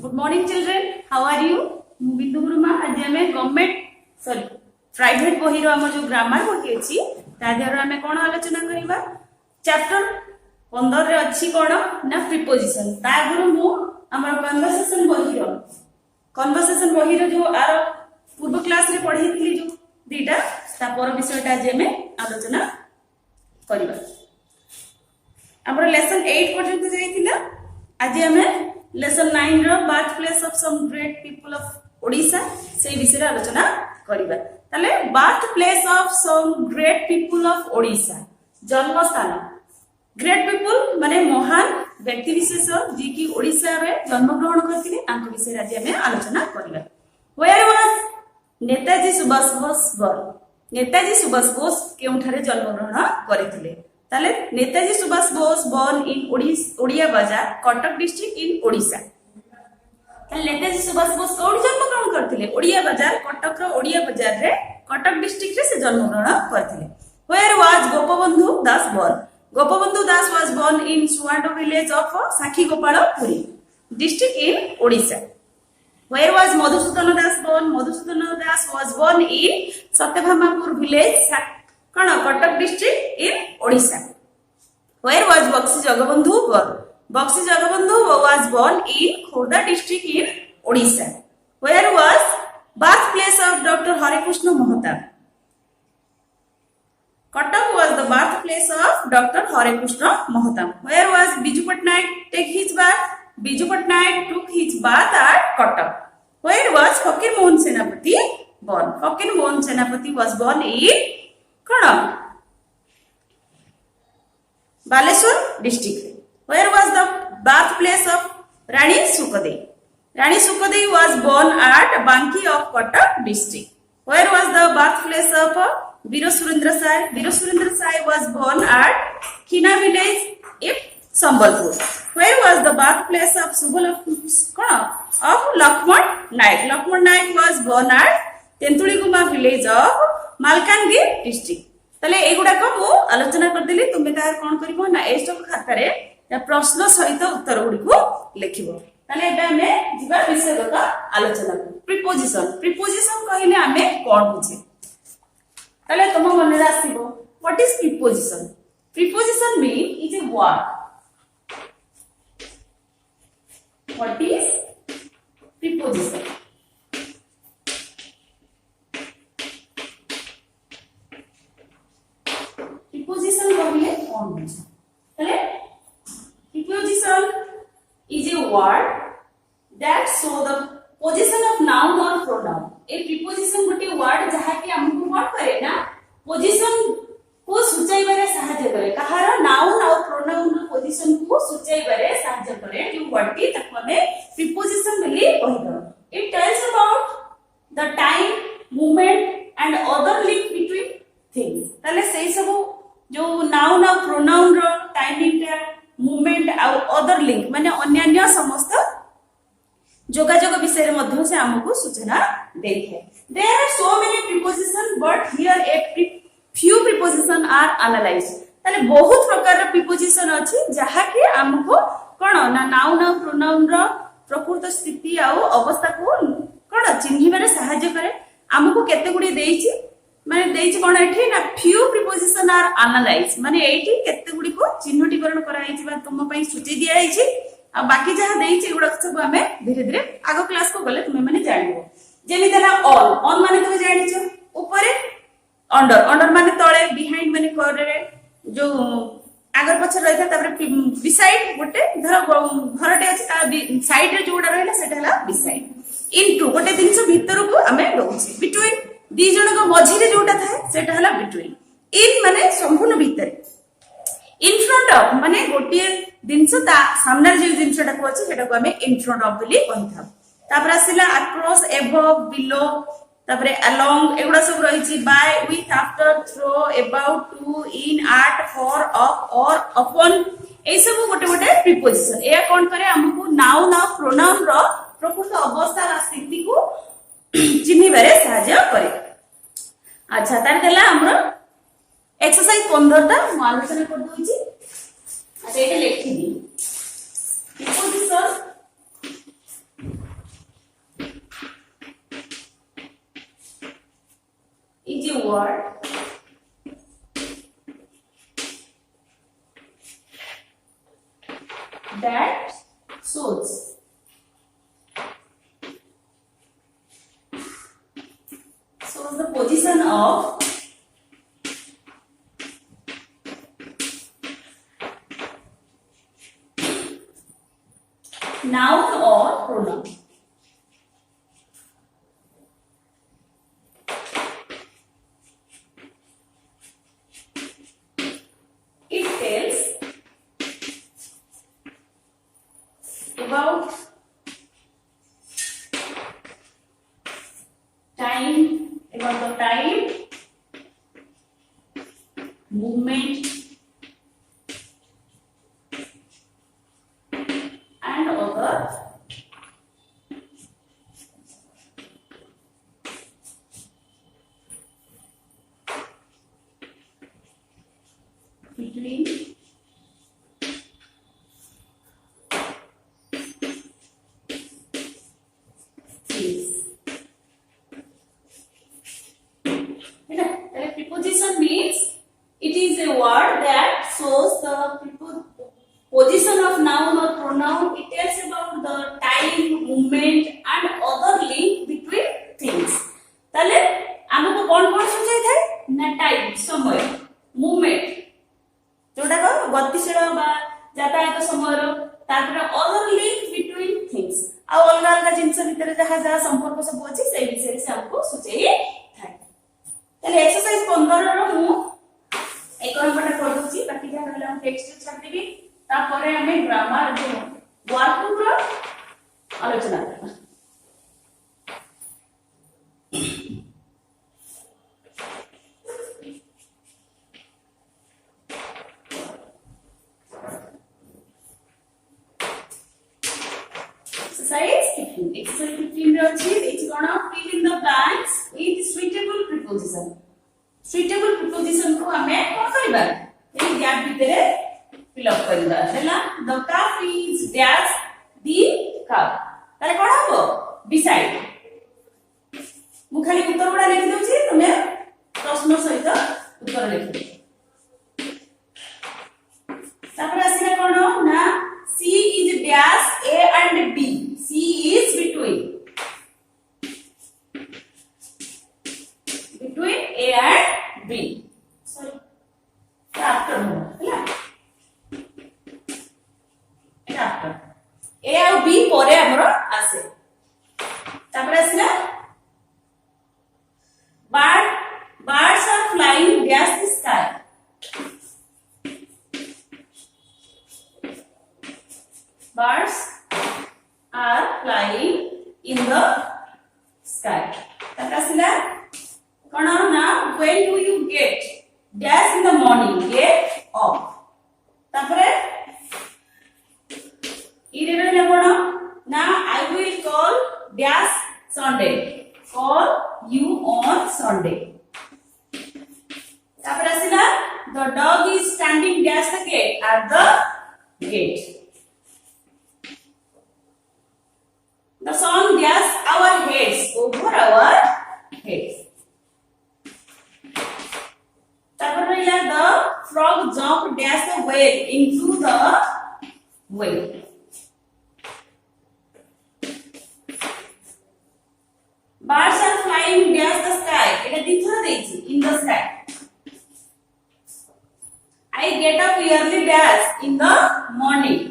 Good morning, children. How are you? ମୁଁ ବିନ୍ଦୁ ଗୁରୁମା ଆଜି ଆମେ ଗଭର୍ଣ୍ଣମେଣ୍ଟ ପ୍ରାଇଭେଟ ବହିର ଆମ ଯୋଉ ଗ୍ରାମାର ବହି ଅଛି ତା ଦେହରେ ଆମେ କଣ ଆଲୋଚନା କରିବା ଚାପ୍ଟର 15 ରେ ଅଛି କଣ ନା ପ୍ରିପୋଜିସନ ତା ଆଗରୁ ମୁଁ ଆମର କନଭରସେସନ ବହିର ଯୋଉ ଆର ପୂର୍ବ କ୍ଲାସ ରେ ପଢେଇଥିଲି ଯୋଉ ଦିଟା ତା ପର ବିଷୟଟା ଆଜି ଆମେ ଆଲୋଚନା କରିବା ଆମର लेसन 8 पर्यंत जाइथिला आज ଆମେ लेसन 9 रो birth place of some great people of Odisha से विषय आलोचना करिबा ताले birth place of some great people of Odisha जन्म स्थान ग्रेट पीपल माने महान व्यक्ति विशेष जे कि ओडिशा रे जन्म ग्रहण करथिले तांको विषय आज ଆମେ आलोचना करिबा where was Netaji Subhash Bose born Netaji Subhash Bose केउठारे जन्म ग्रहण करथिले ताले नेताजी सुभाष बोस born in ओडिया बाजार कटक डिस्ट्रिक्ट इन ओडिशा ताले नेताजी सुभाष बोस कोड जन्म ग्रहण करथिले ओडिया बाजार कटक रो ओडिया बाजार रे कटक डिस्ट्रिक्ट रे से जन्म ग्रहण करथिले where was Gopabandhu Das born Gopabandhu Das was born in Suando village of Sakhigopalpuri district in Odisha where was Madhusudan Das born Madhusudan Das was born in Satyabhamapur village कौन Cuttack district in Odisha where was Baxi Jagabandhu born Baxi Jagabandhu was born in Khordha district in Odisha where was birth place of doctor Harekrushna Mahtab Cuttack was the birth place of doctor Harekrushna Mahtab where was Biju Patnaik take his birth Biju Patnaik took his birth at Cuttack where was Fakir Mohan सेनापति born फकीर मोहन सेनापति was born in कौन Baleswar district where was the birth place of Rani Sukhdei was born at Banki of Cuttack district where was the birth place of Veer Surendra Sai was born at Khinda village in Sambalpur where was the birth place of कौन of Laxman Nayak was born at Tentuligumma village of Malkangiri district तले एगुडा को मु आलोचना कर देली तुमे तार कोन करबो ना एस्टक खाता रे प्रश्न सहित उत्तर गुडी को लिखिबो तले एबे हमें जीवा विषयगत आलोचना प्रीपोजिशन कहिले हमें कोन बुझे तले तुम मन रे आसीबो what is preposition mean is a word what is preposition preposition कहले कोन बुझा तले preposition is a word that show the position of noun or pronoun A preposition गोटे वर्ड जहा कि हमको कोन करे ना पोजीशन को सूचाइबारे सहायता करे कहार नाउन और प्रोनाउन रो पोजीशन को सूचाइबारे सहायता करे जो वर्ड की तक हमें preposition बोली कहिदो it tells about the time movement and other link between things तले सेही सब जो नाउन और प्रोनाउन रो टाइमिंग टा मूवमेंट और अदर लिंक माने अन्य समस्त जोगाजोग विषय रे मध्य से हमको सूचना देखे there are so many preposition but here a few preposition are analysed तले बहुत प्रकार रो प्रीपोजिशन अछि जहा कि हमको कोन ना नाउन और प्रोनाउन रो प्रकृत स्थिति और अवस्था को कोन चिन्हिबारे सहायता करे हमको केते गुडी देइछि माने देइछि कोन एठी ना फ्यू प्रीपोजिशन आर एनालाइज माने एठी केते गुडी को चिन्हटीकरण करा आइछि बा तुम पई सूची दिया आइछि आ बाकी जहा देइछि एगुडा सब हमें धीरे धीरे आगो क्लास को गले तुमे माने जानिबो जेमि देला ऑन माने तुमे जानिछ ऊपरे अंडर माने तळे बिहाइंड माने करे जो आगर पछर रहता तापर बिसाइड गोटे धर घरटे अछि ता साइड रे जोडा रहला सेटा हला बिसाइड इनटू गोटे दिनस भीतर को हमें रहउछि बिटवीन दी जन को मझिरे जोटा था सेटा हला बिटवीन इन माने संपूर्ण भीतर इन फ्रंट ऑफ माने गोटे दिनस ता सामने जे दिनसटा को अछि सेटा को हमें इन फ्रंट ऑफ बोली कहिथा तापर आसिला अक्रॉस एबव बिलो तापर अलोंग एगुडा सब रहिछि by with after through about to in at for of और अपॉन ए सब गोटे गोटे प्रीपोजिशन ए कोन करे हमको नाउन और प्रोनाउन रो प्रकृत अवस्था रा स्थिति को चिन्हिबारे सहायता करे अच्छा तार देला हमरो एक्सरसाइज 15 टा म आलोचना कर दोछि अच्छा एटा लिखि दी preposition that shows the position of noun or pronoun. It tells about the time, movement, and other between things. Preposition means it is a word that shows the position of noun or pronoun. It tells about the time, movement, and other link between things. ताले हमको कौन सूचाई थे ना time समय movement जोटा को गतिशील बा यातायात समय तापर अदर लिंक बिटवीन थिंग्स आ अलग अलग जिंस भीतर जहा संपर्क सब अछि से विषय से हमको सूचाई थाए ताले एक्सरसाइज 15 रो मु एक नंबर कर दूची बाकी जा रहला हम टेक्स्ट छाड़ देबी तापर हमें ग्रामर जो वर्कबुक रो आलोचना करबा Exercise 15 रे अछि is gonna fill in the blanks with suitable preposition. Suitable preposition को हमें कोन करबा ए गैप भीतर फिल अप करबा हैला the cup is dash the cup ताले कोन हबो beside मु खाली उत्तर गुडा लिखि दउछि तमे प्रश्न सहित उत्तर लिखि तापर आसीना कोन ना C is dash A and B. C is between A and B. Sorry. After no. After. A and B pore amaro ase. तापर आसीना birds are flying dash the sky. Birds are flying in the sky. Takasila kono na when do you get dash in the morning get up. Tapore ire na kono na I will call dash Sunday. Call you on Sunday. Tapore asila the dog is standing dash the gate at the gate. The sun dash our heads over our heads. Taparilla the frog jumped dash the well into the well. Birds are flying dash the sky. Eta dithara deichi in the sky. I get up early dash in the morning.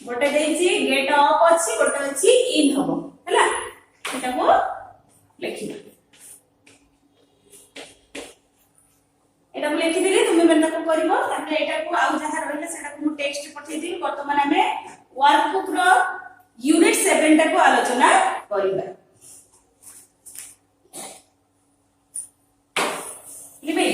गोटे देछि get up अछि गोटे अछि इन हबो हैला एटा को लिखिबा एटा को लिखि देली तुमे मन को करबो तापर एटा को आउ जहा रहले सेटा को टेक्स्ट पठै दिली वर्तमान हमें वर्कबुक रो यूनिट 7 टा को आलोचना करिबा लिबे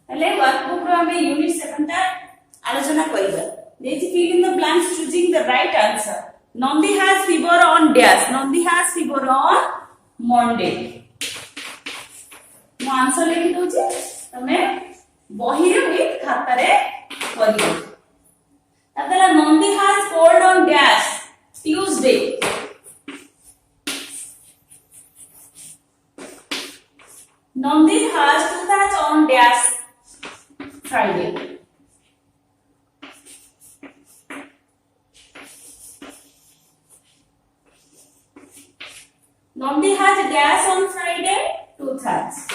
हेले वर्कबुक रो हमें यूनिट 7 टा आलोचना करिबा देछि fill in the blanks choosing the right answer Nandi has fever on dash. Nandi has fever on Monday. ମୁଁ आंसर लिखि दउछि तमे बही रे भी खाता रे करियो अतला Nandi has cold on dash Tuesday. Nandi has toothpaste on dash Friday. Nandi has gas on Friday, toothpaste.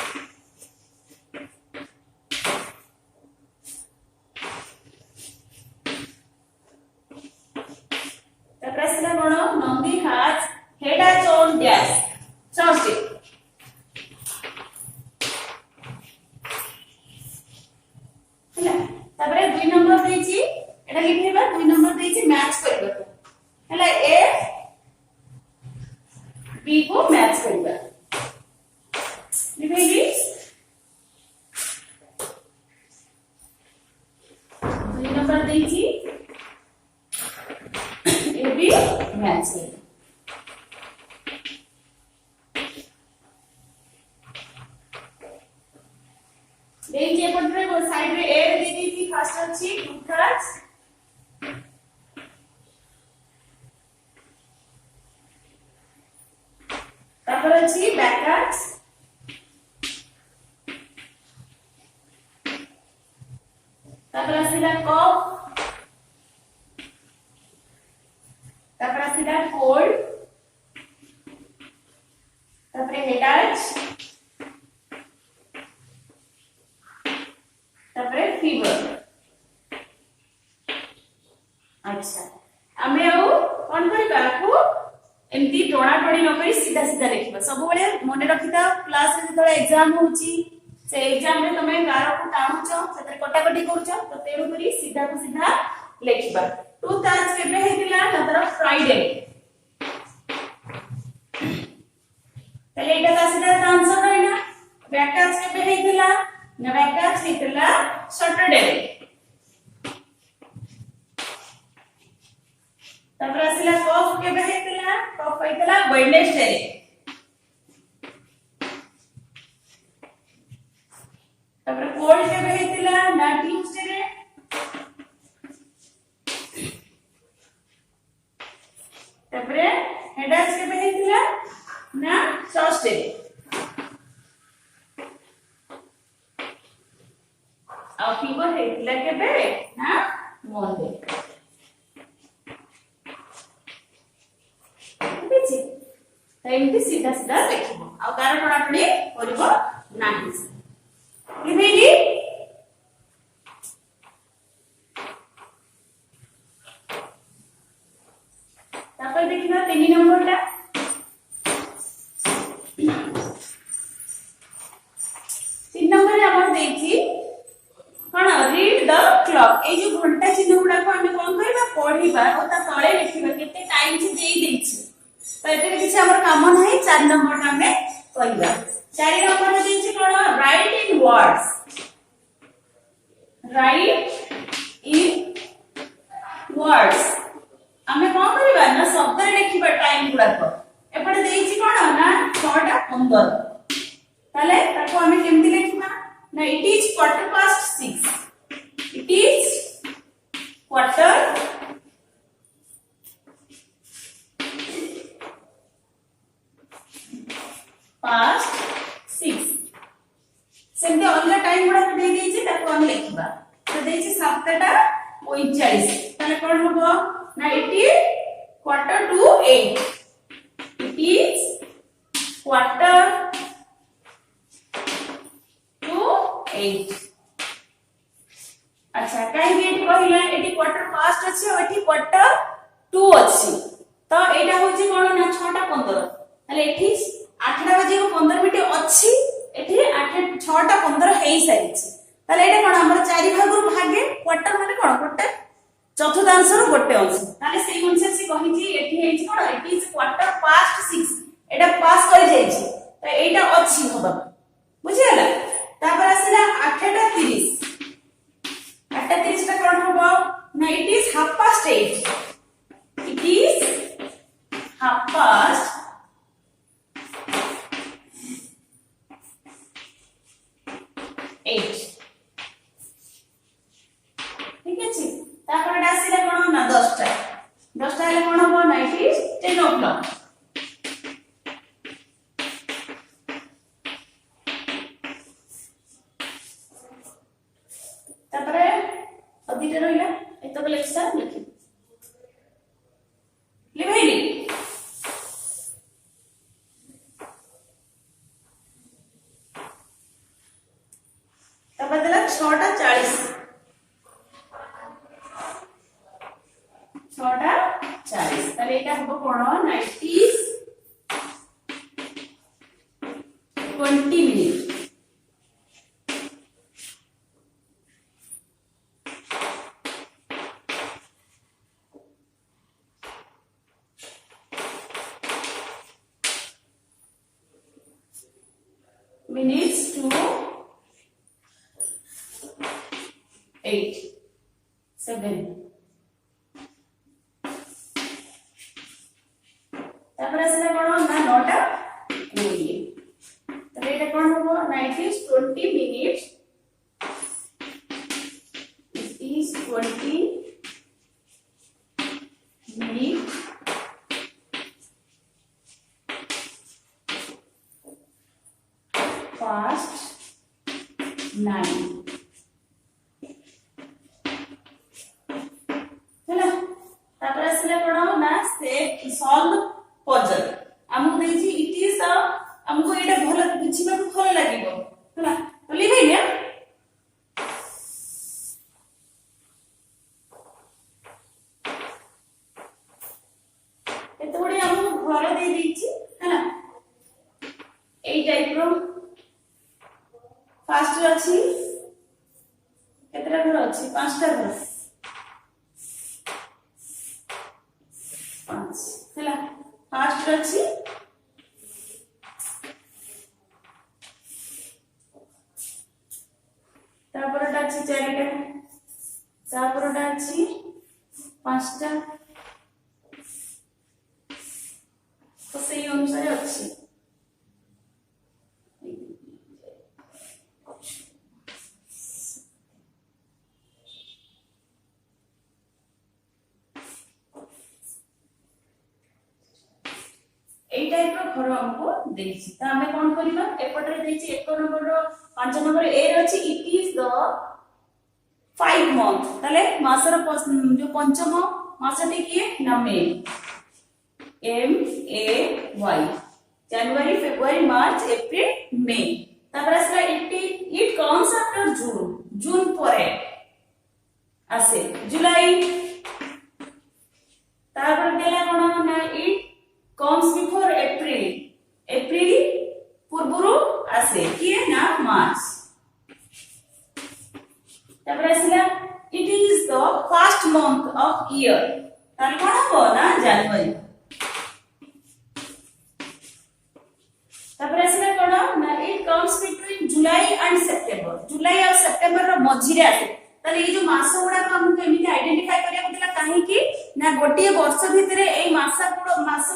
The president Nandi has headache on gas Thursday. ହେଲା तापरे 2 नंबर देछि एटा लिखिबा 2 नंबर देछि मैच करबा ହେଲା ए बी को match करबा लिखेगी 2 number देछि A B match करबा देखिए पटरे को साइड में ए दे दी थी फर्स्ट अच्छी टूथब्रश तापर अच्छी बैकअप्स तापर आसीला कफ तापर आसीला कोल्ड तापर हेडेक तापरे फीवर अच्छा आमे आउ कोन करबा को एमती टोणा टोणी न करी सीधा सीधा लिखबा सब बेले मने रखिता क्लास रे जेतले एग्जाम होची से एग्जाम रे तमे गारो को टाणुचो सेते कटाकटी करूचो तो तेणु करी सीधा को सीधा लिखबा टू तास केबे हेतिला नतर फ्राइडे तले एटा ता सीधा आंसर रहना बैकअप्स केबे हेतिला ना बैकअप्स हेतिला सैटरडे तापर आसिला कफ केबे हेतिला कफ हेतिला वेडनेसडे तापर कोल्ड केबे हेतिला ना ट्यूसडे रे तापर हेडेक केबे हेतिला ना थर्सडे आ फीवर हेतिला केबे ना मंडे एमती सीधा सीधा लिखिबो आ तार टणाटणी करिवो नाही लिखेगी तापर देखिना 3 नंबरटा 3 नंबर रे हमर देखि कोन रीड द क्लॉक ए जो घंटा चिन्ह गुडा को हम कोन करबा पढिबा और ता तळे लिखिबा केते टाइम से देई देछि तो एते किछ हमर काम नाही 4 नंबर का हमें कहिबा 4 नंबर रे देछि कोन राइट इन वर्ड्स हमें कोन करबा ना शब्द रे लिखिबा टाइम गुडा को एपटे देछि कोन ना 6:15 ताले ताको हमें केमति लिखिबा ना इट इज 6:15 इट इज 6:15 सेमते अलग टाइम गुडा दे देछि ताको हम लिखबा तो देछि 7:45 ताले कोन होबो ना इट इज 7:45 इट इज 7:45 अच्छा काई गेट कहिला एटी 7:15 अछि और एटी 7:45 अछि तो एटा होछि कोन ना 6:15 ताले एठी 8:15 अछि एठी 6:15 हेई सारिछि ताले एटा कोन हमर 4 भागरु भागे क्वार्टर माने कोन क्वार्टर चतुर्थांश रो गोटे अंश ताले सेई अनुसार से कहिछि एठी हेछि कोन इट इज 7:46 एटा पास करि जाइछि तो एटा अछि होबा बुझियला तापर आसिला 8:30 8:30 टा कोन होबो ना it is 8:30 it is half past 8 ঠিক আছে তারপরে আসলে কোন না 10টা 10টা হলে কোন হবে না ইট ইজ 10 o'clock তারপরে অদিটা রইলা এতক লেখা লিখি লিভাইলি তারপরে দিলা 6টা 40 6টা 40 তাহলে এটা হবে কোন 20 মিনিট minutes to 8 7 তারপরে আসলে কোন না 9টা 20 তাহলে এটা কোন হবে না it is 20 minutes it is 20 minutes past 9 ହେଲା ତାପରେ ଆସିଲା କୋଣ ନା ସେଟ୍ ସଲ୍ଭ ପଜଲ ଆମକୁ ଦେଇଛି ଇଟ ଇଜ ଆମକୁ ଏଇଟା ଭଲ ବୁଝିବାକୁ ଭଲ ଲାଗିବ ହେଲା ତ ଲିଭାଇଲେ ଏତେ ଗୁଡେ ଆମକୁ ଘର ଦେଇ ଦେଇଛି ହେଲା ଏଇ ଟାଇପ ର फास्ट अछि केतरा घर अछि पांचटा घर 5 हैला फास्ट अछि तापरटा अछि चारिटा तापरटा अछि पांचटा तो सेही अनुसार अछि এই টাইপ র ঘর हमको देछि त हमें कोन करिबा एपटरे देछि 1 नंबर रो 5 नंबर ए अछि इट इज द 5 मंथ तले मासर जो पंचम मासटी किए ना May M A Y January February March April May तापर असला it comes after June June परे आसे जुलाई तापर देला कोन ना it comes before April April पूर्वरु आसे किए ना मार्च तापर आसला it is the first month of year तार कोन हो ना जनवरी तापर आसला कोन ना it comes between July and September July और September रो मझिरे आसे ताले ये जो मास गुडा को हम केमिति आइडेंटिफाई करिया होतला काहे कि ना गोटिए वर्ष भितरे ए मास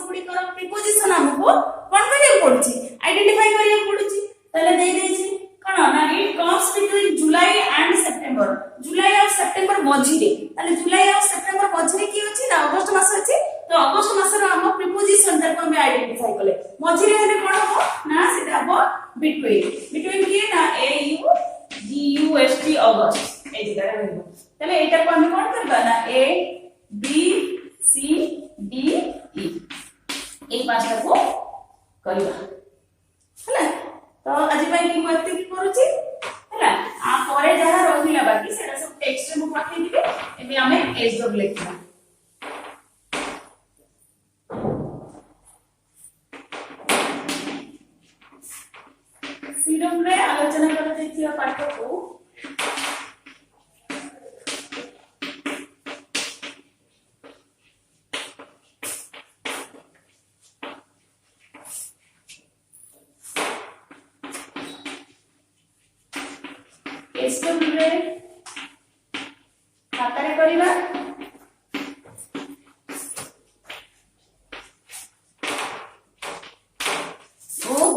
गुडी कर प्रीपोजिशन हमको कोन करिया पड़छि आइडेंटिफाई करिया पड़छि ताले दे देछि कोन ना it comes between July and September July और सेप्टेम्बर मझिरे ताले जुलाई और सेप्टेम्बर मझिरे की अछि ना अगस्त मास अछि तो अगस्त मास रो हम प्रीपोजिशन ताको हम आइडेंटिफाई करले मझिरे हेले कोन हो ना सेटा हो बिटवीन की ना A U G U S T August ए जगह रहबो ताले एटा को हम कोन करबा ना A B C D E ए पांचटा को करबा हला तो आज भाई की मते की करूची हला आ परे जहा रहिला बाकी सेटा सब टेक्स्ट में पठै दिबे एबे हमें एस डब्ल्यू लिखना सीरम रे आलोचना कर दैथिया पाठ को खातारे करिबा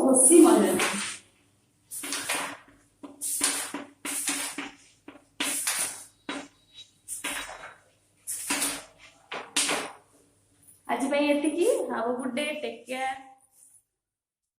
ଘୋଷି ମନେ ରଖ। ଆଜି ପାଇଁ ଏତିକି। ହାଭ୍ ଅ ଗୁଡ୍ ଡେ, ଟେକ୍ କେୟାର।